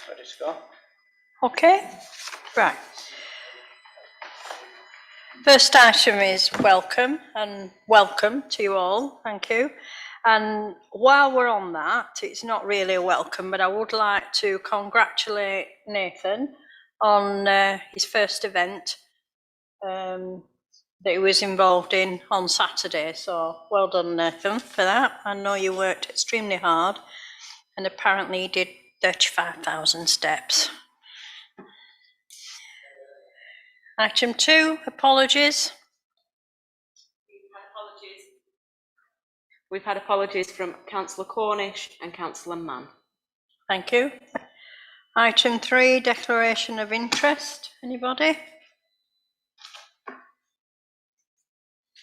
Ready to go? Okay, right. First item is welcome to you all, thank you. And while we're on that, it's not really a welcome, but I would like to congratulate Nathan on his first event that he was involved in on Saturday. So well done, Nathan, for that. I know you worked extremely hard and apparently you did 35,000 steps. Item 2, apologies. We've had apologies from Councillor Cornish and Councillor Mann. Thank you. Item 3, declaration of interest. Anybody?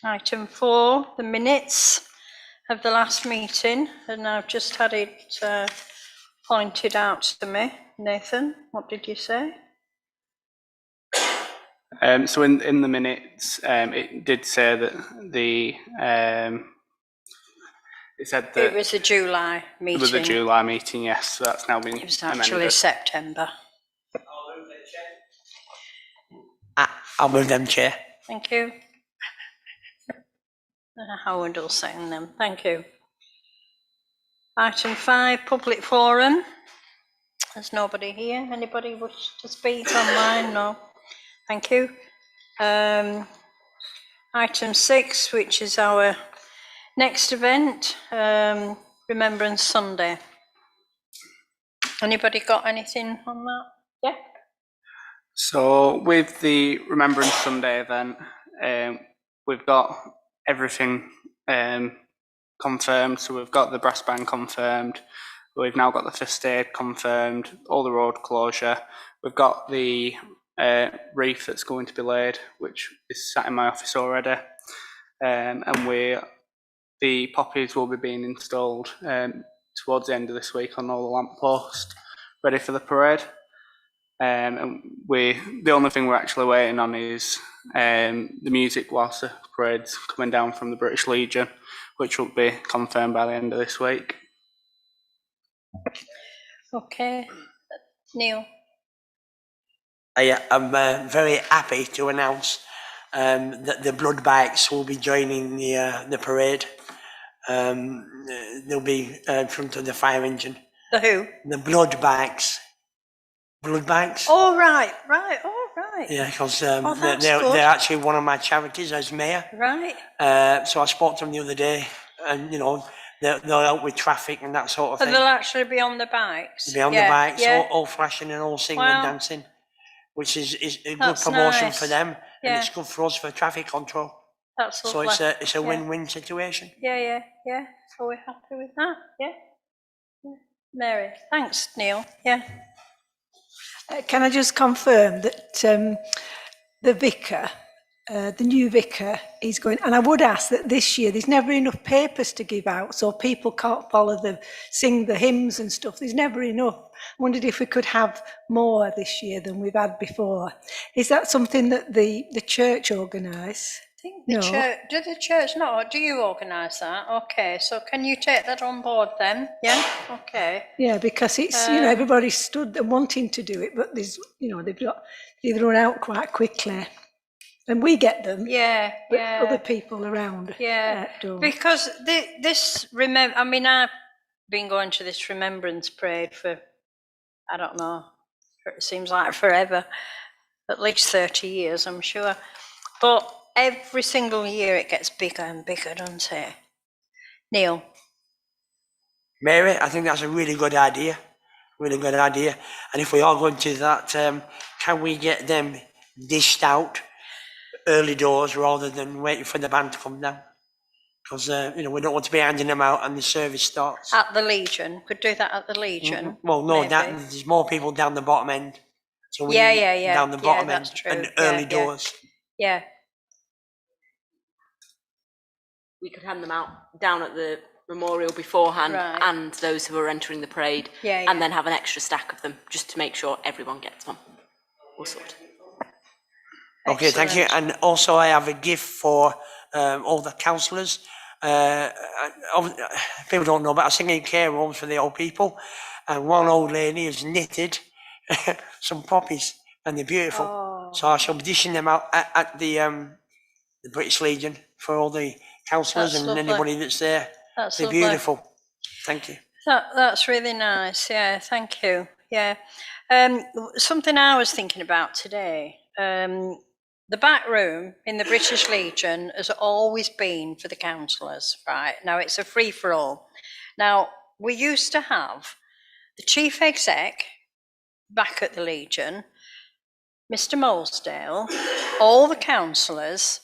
Item 4, the minutes of the last meeting, and I've just had it pointed out to me. Nathan, what did you say? So in the minutes, it did say that it said that it was a July meeting. It was a July meeting, yes. So that's now been amended. It was actually September. I'll move them, Chair. Thank you. Howard will second them. Thank you. Item 5, public forum. There's nobody here. Anybody wish to speak online? No. Thank you. Item 6, which is our next event, Remembrance Sunday. Anybody got anything on that? Yeah. So with the Remembrance Sunday event, we've got everything confirmed. So we've got the brass band confirmed. We've now got the first aid confirmed, all the road closure. We've got the wreath that's going to be laid, which is sat in my office already. And the poppies will be being installed towards the end of this week on all the lampposts, ready for the parade. And the only thing we're actually waiting on is the music whilst the parade's coming down from the British Legion, which will be confirmed by the end of this week. Okay. Neil. I'm very happy to announce that the blood bikes will be joining the parade. They'll be in front of the fire engine. The who? The blood bikes. Blood banks. Oh, right. Yeah, because they're actually one of my charities as mayor. Right. So I spoke to them the other day, and they'll help with traffic and that sort of thing. They'll actually be on the bikes. They'll be on the bikes, all flashing and all singing and dancing, which is a good promotion for them, and it's good for us for traffic control. That's so it's a win-win situation. Yeah. So we're happy with that. Yeah. Mary, thanks, Neil. Yeah. Can I just confirm that the vicar, the new vicar, is going, and I would ask that this year there's never enough papers to give out, so people can't sing the hymns and stuff. There's never enough. I wondered if we could have more this year than we've had before. Is that something that the church organise? I think the church, do the church not? Do you organise that? Okay, so can you take that on board then? Yeah, okay. Yeah, because it's, everybody stood and wanting to do it, but there's, they've run out quite quickly. And we get them. Yeah. Other people around. Yeah, because I've been going to this Remembrance Parade for, I don't know, it seems like forever, at least 30 years, I'm sure. But every single year it gets bigger and bigger, doesn't it? Neil? Mary, I think that's a really good idea. And if we are going to that, can we get them dished out early doors rather than waiting for the band to come down? Because, we don't want to be handing them out and the service starts. At the Legion? Could do that at the Legion? Mm-hmm. Well, no, there's more people down the bottom end. So yeah. Down the bottom end true. and early doors. Yeah. We could hand them out down at the memorial beforehand Right. and those who are entering the parade, Yeah, yeah. and then have an extra stack of them just to make sure everyone gets one. We'll sort. Okay, thank you. Excellent. And also I have a gift for all the councillors. People don't know, but I sing in care homes for the old people. And one old lady has knitted some poppies, and they're beautiful. Oh, So I shall be dishing them out at the British Legion for all the councillors That's and lovely. anybody that's there. that's They're lovely. beautiful. Thank you. That's really nice. Yeah, thank you. Yeah. Something I was thinking about today. The back room in the British Legion has always been for the councillors, right? Now it's a free for all. Now we used to have the chief exec back at the Legion, Mr. Molesdale, all the councillors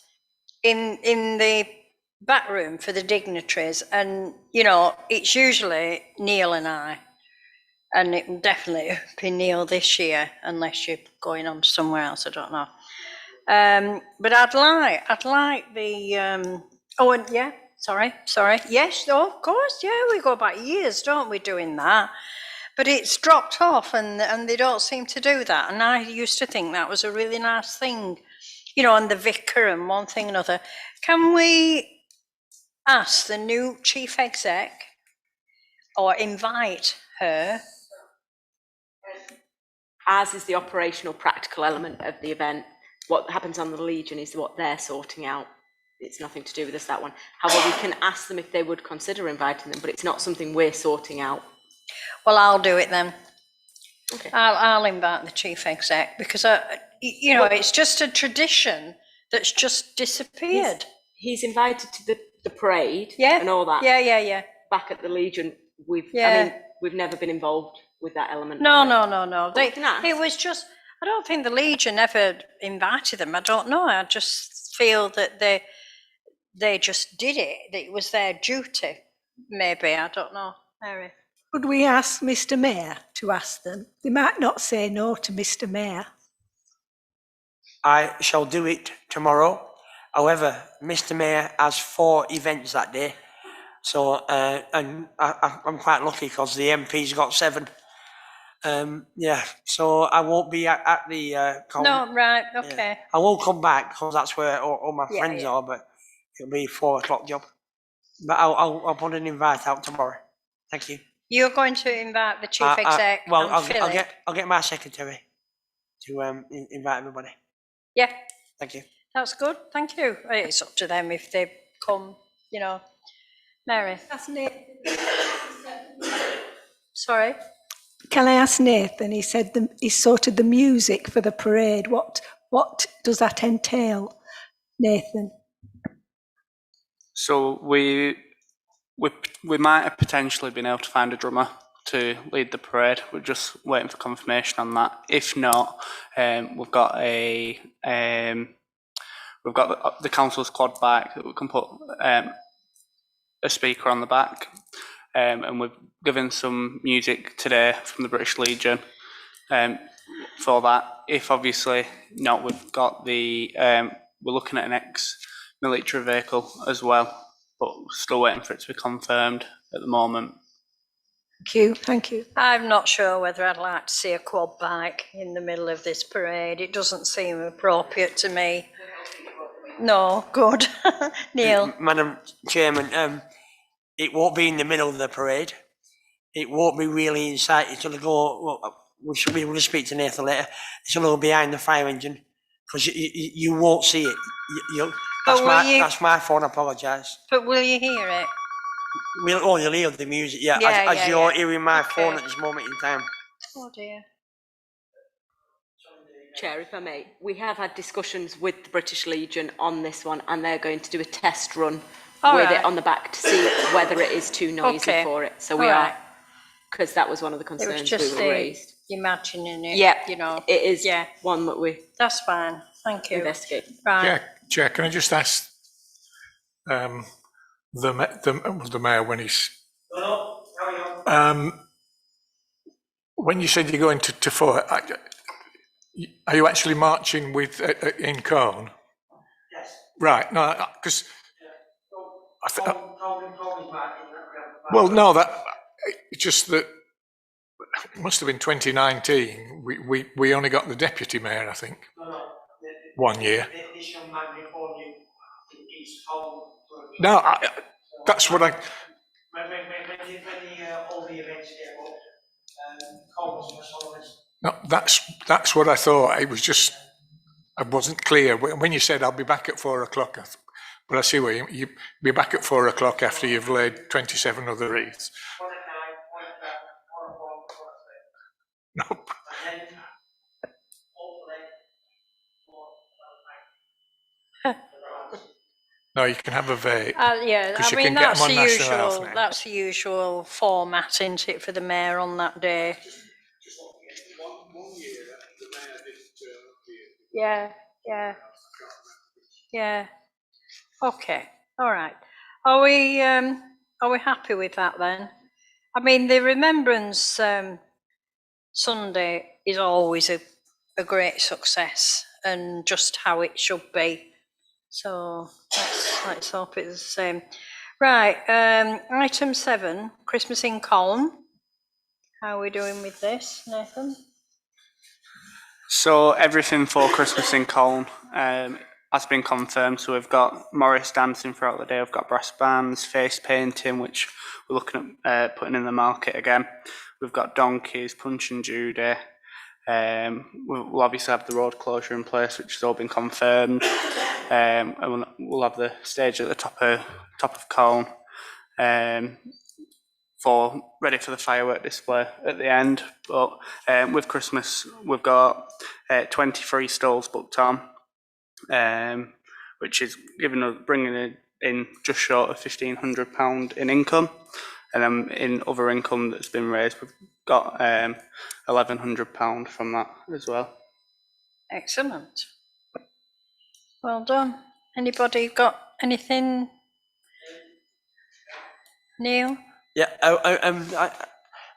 in the back room for the dignitaries, and you know it's usually Neil and I, and it will definitely be Neil this year unless you're going on somewhere else. I don't know. But I'd like the oh, and yeah, sorry, yes, oh, of course, yeah, we go back years, don't we, doing that? But it's dropped off, and they don't seem to do that. And I used to think that was a really nice thing, you know, and the vicar and one thing and another. Can we ask the new chief exec or invite her? As is the operational practical element of the event, what happens on the Legion is what they're sorting out. It's nothing to do with us, that one. However, we can ask them if they would consider inviting them, but it's not something we're sorting out. Well, I'll do it then. Okay. I'll invite the chief exec because you know, it's just a tradition that's just disappeared. He's invited to the parade Yeah. and all that. Yeah. Back at the Legion, I Yeah. mean, we've never been involved with that element. No. But we can ask. It was just, I don't think the Legion ever invited them. I don't know. I just feel that they just did it. It was their duty. Maybe, I don't know. Mary. Could we ask Mr Mayor to ask them? They might not say no to Mr Mayor. I shall do it tomorrow. However, Mr Mayor has 4 events that day. So, and I'm quite lucky because the MP's got 7. Yeah, so I won't be at the No, right, okay. I will come back because that's where all my Yeah, friends yeah. are, but it'll be 4 o'clock job. But I'll put an invite out tomorrow. Thank you. You're going to invite the chief exec Well, and Philip? I'll get my secretary to invite everybody. Yeah, Thank you. that's good. Thank you. It's up to them if they come, you know. Mary, Ask Nathan. sorry. Can I ask Nathan? He said he sorted the music for the parade. What does that entail, Nathan? So we might have potentially been able to find a drummer to lead the parade. We're just waiting for confirmation on that. If not, we've got the council's quad bike that we can put a speaker on the back, and we've given some music today from the British Legion for that. If obviously not, we've got we're looking at an ex-military vehicle as well, but we're still waiting for it to be confirmed at the moment. Thank you. I'm not sure whether I'd like to see a quad bike in the middle of this parade. It doesn't seem appropriate to me. No, good. Neil. Madam Chairman, it won't be in the middle of the parade. It won't be really inside. It's going to go, we will speak to Nathan later. It's going to go behind the fire engine because you won't see it. That's my fault, I apologise. But will you hear it? You'll hear the music, Yeah, as you're yeah. hearing my phone Okay. at this moment in time. Oh dear. Chair, if I may, we have had discussions with the British Legion on this one, and they're going to do a test run All with right. it on the back to see whether it is too noisy Okay. for it. So All we right. are, because that was one of the It was concerns just we were raised. imagining it. Yeah, You know. it is Yeah. one that we That's fine. Thank you. investigate. Right. Chair, can I just ask the mayor when he's when you said you're going to 4, are you actually marching with in Cone? Yes. Right. No, because Well, no, it's just that it must have been 2019. We only got the deputy mayor, I think, No, no. 1 year. This young man before you, he's called. No, that's what I. When all the events get up, calls and so on. No, that's what I thought. It was just I wasn't clear when you said I'll be back at 4 o'clock. But I see where you be back at 4 o'clock after you've laid 27 other wreaths. No. No, you can have a vape. Yeah, 'Cause I you mean, can get 'em that's on the National Health usual, now. that's the usual format, isn't it, for the mayor on that day? Yeah, yeah. Yeah. Okay, all right. Are we happy with that then? I mean, the Remembrance Sunday is always a great success and just how it should be. So let's hope it's the same. Right, item 7, Christmas in Colne. How are we doing with this, Nathan? So everything for Christmas in Colne has been confirmed. So we've got Morris dancing throughout the day. We've got brass bands, face painting, which we're looking at putting in the market again. We've got donkeys, Punch and Judy. We'll obviously have the road closure in place, which has all been confirmed. And we'll have the stage at the top of Colne ready for the firework display at the end. But with Christmas, we've got 23 stalls booked on, which is bringing in just short of £1,500 in income. And then in other income that's been raised, we've got £1,100 from that as well. Excellent. Well done. Anybody got anything? Neil? Yeah.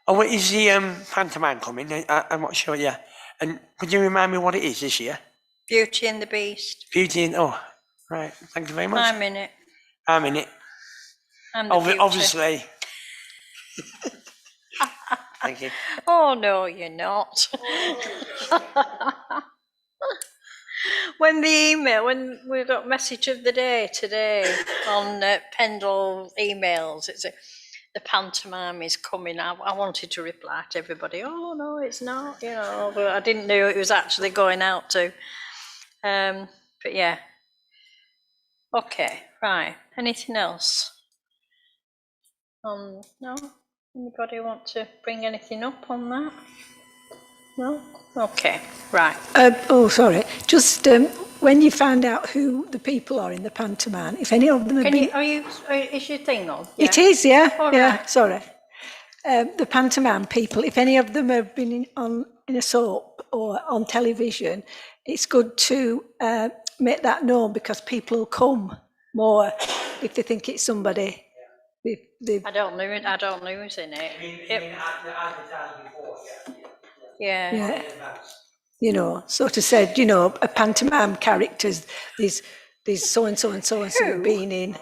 What is the pantomime coming? I'm not sure. Yeah. And could you remind me what it is this year? Beauty and the Beast. Beauty and right. Thank you very much. I'm in it. I'm in it. I'm the beauty. Obviously. Thank you. Oh, no, you're not. When we got message of the day today on Pendle emails, it's the pantomime is coming. I wanted to reply to everybody, oh, no, it's not, but I didn't know it was actually going out to. But yeah. Okay, right. Anything else? No? Anybody want to bring anything up on that? No? Okay, right. Sorry. Just when you find out who the people are in the pantomime, if any of them have been... Is your thing on? Yeah. It is, yeah. All yeah, right. sorry. The pantomime people, if any of them have been in a soap or on television, it's good to make that known because people will come more if they think it's somebody. I don't know who's in it. Yeah. Yeah. Sort of said, a pantomime characters, there's so-and-so and so-and-so have been in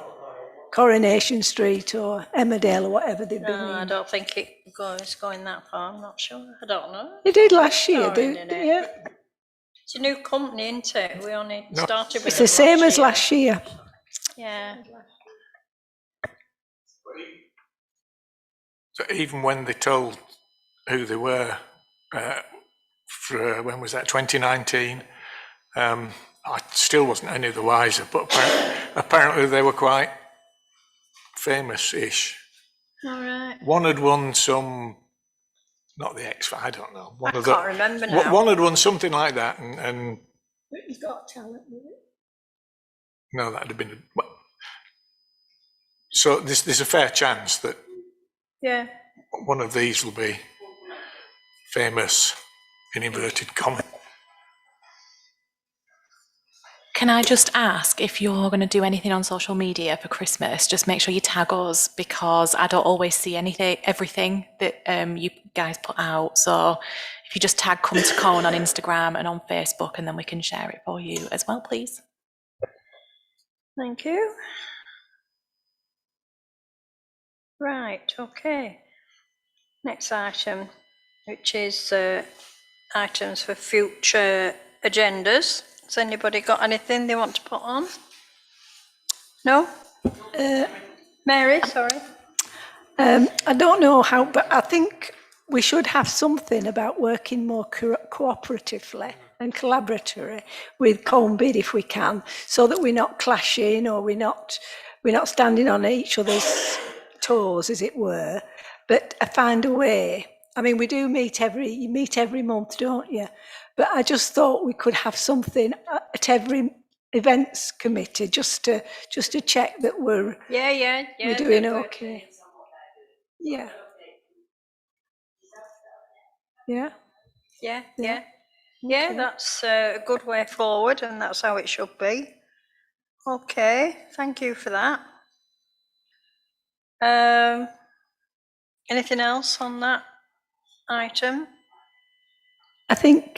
Coronation Street or Emmerdale or whatever they've been in. I don't think it's going that far, I'm not sure. I don't know. They did last year, yeah. It's a new company, isn't it? We only started with It's the same as last year. Yeah. So even when they told who they were, for when was that, 2019, I still wasn't any the wiser, but apparently they were quite famous-ish. All right. One had won some, not the X, I don't know. I can't remember now. One had won something like that, and Britain's Got Talent, was it? no, that'd have been. So there's a fair chance that Yeah. one of these will be famous, in inverted commas. Can I just ask if you're going to do anything on social media for Christmas? Just make sure you tag us because I don't always see everything that you guys put out. So if you just tag Come to Colne on Instagram and on Facebook, and then we can share it for you as well, please. Thank you. Right, okay. Next item, which is items for future agendas. Has anybody got anything they want to put on? No? Mary, sorry. I don't know how, but I think we should have something about working more cooperatively and collaboratively with Colne Bid if we can, so that we're not clashing or we're not standing on each other's toes, as it were. But I find a way. I mean, we do you meet every month, don't you? But I just thought we could have something at every events committee just to check that we're Yeah. we're doing okay. Yeah. Yeah. Yeah. Okay. That's a good way forward, and that's how it should be. Okay, thank you for that. Anything else on that item? I think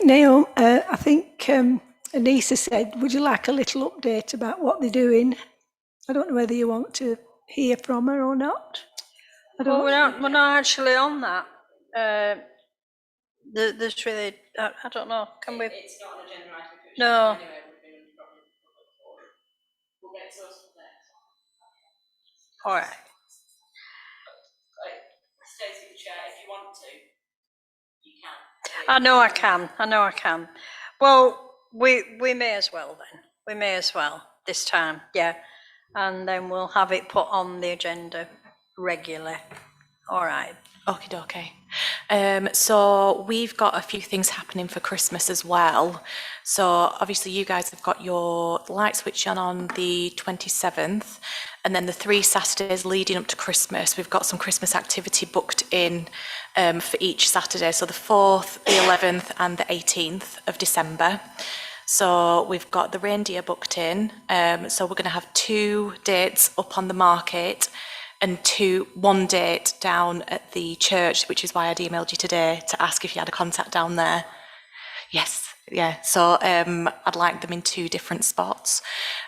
Anissa said, would you like a little update about what they're doing? I don't know whether you want to hear from her or not. Well, we're not actually on that. There's really, I don't know, can we? It's not an agenda item. No. We'll get to those next. All right. Stacey, the chair, if you want to, you can. I know I can. Well, we may as well then. We may as well this time, yeah. And then we'll have it put on the agenda regularly. All right. Okie dokie. So we've got a few things happening for Christmas as well. So obviously you guys have got your light switch on the 27th, and then the 3 Saturdays leading up to Christmas, we've got some Christmas activity booked in for each Saturday. So the 4th, the 11th and the 18th of December. So we've got the reindeer booked in. So we're going to have 2 dates up on the market and 1 date down at the church, which is why I'd emailed you today to ask if you had a contact down there. Yes, yeah. So I'd like them in 2 different spots.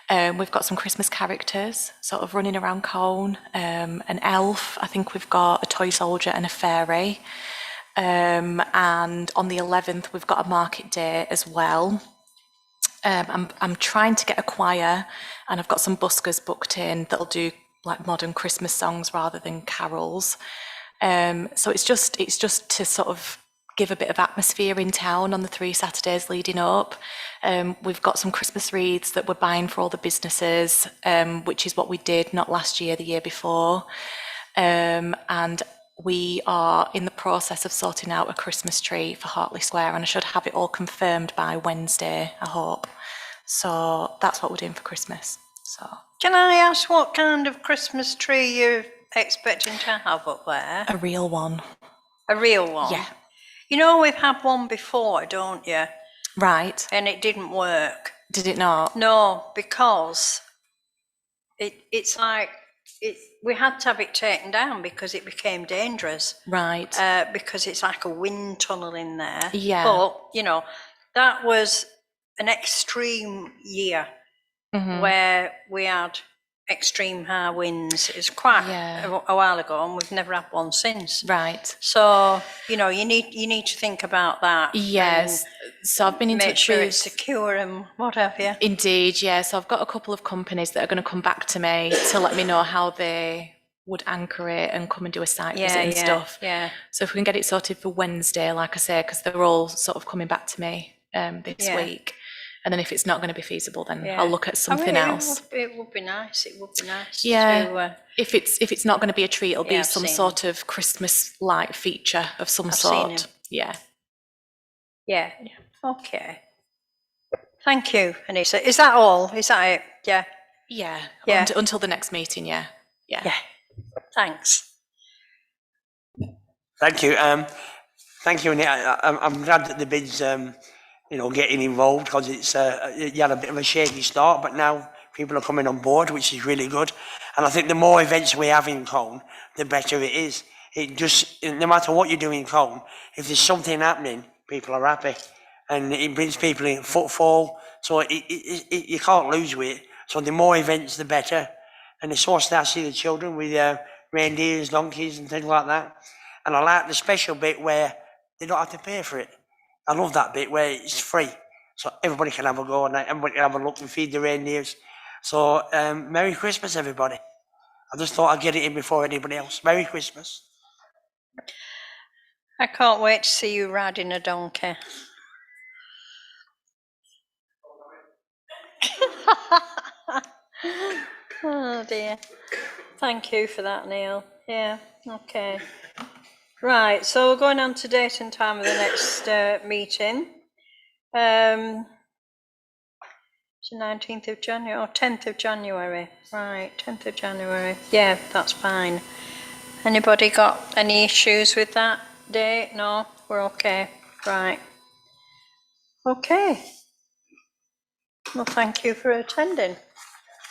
We've got some Christmas characters sort of running around Colne, an elf. I think we've got a toy soldier and a fairy. And on the 11th, we've got a market day as well. I'm trying to get a choir, and I've got some buskers booked in that'll do like modern Christmas songs rather than carols. So it's just to sort of give a bit of atmosphere in town on the 3 Saturdays leading up. We've got some Christmas wreaths that we're buying for all the businesses, which is what we did not last year, the year before. And we are in the process of sorting out a Christmas tree for Hartley Square, and I should have it all confirmed by Wednesday, I hope. So that's what we're doing for Christmas. So. Can I ask what kind of Christmas tree you're expecting to have up there? A real one. A real one? Yeah. You know, we've had one before, don't you? Right. And it didn't work. Did it not? No, because it's like, we had to have it taken down because it became dangerous. Right. Because it's like a wind tunnel in there. Yeah. But, you know, that was an extreme year. Mm-hmm. Where we had extreme high winds. It was quite a while ago, and we've never had one since. Right. So, you know, you need to think about that. Yes. So I've been in make touch sure with... it's secure and what have you. Indeed, yeah. So I've got a couple of companies that are going to come back to me to let me know how they would anchor it and come and do a site visit and stuff. Yeah. So if we can get it sorted for Wednesday, like I say, because they're all sort of coming back to me this week. And then if it's not going to be feasible, then I'll look at something else. It would be nice. It would be nice. Yeah. To, if it's not going to be a tree, it'll be I've some seen sort of Christmas light feature of some I've seen sort. them. Yeah. Yeah. Okay. Thank you, Anissa. Is that all? Is that it? Yeah. Yeah. Yeah. Until the next meeting. Yeah. Yeah. Thanks. Thank you. Thank you, Nick. I'm glad that the bids, getting involved, because it's you had a bit of a shaky start, but now people are coming on board, which is really good. And I think the more events we have in Colne, the better it is. It just, no matter what you do in Colne, if there's something happening, people are happy, and it brings people in footfall. So you can't lose with it. So the more events, the better. And it's so nice to see the children with reindeers, donkeys and things like that. And I like the special bit where they don't have to pay for it. I love that bit where it's free. So everybody can have a go and everybody can have a look and feed the reindeers. So Merry Christmas, everybody. I just thought I'd get it in before anybody else. Merry Christmas. I can't wait to see you riding a donkey. Oh dear. Thank you for that, Neil. Yeah, okay. Right, so we're going on to date and time of the next meeting. It's the 19th of January, or 10th of January. Right, 10th of January. Yeah, that's fine. Anybody got any issues with that date? No, we're okay. Right. Okay. Well, thank you for attending.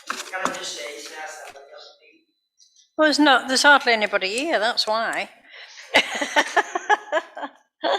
Can I just say, it's nice that Well, there's hardly anybody here, that's why.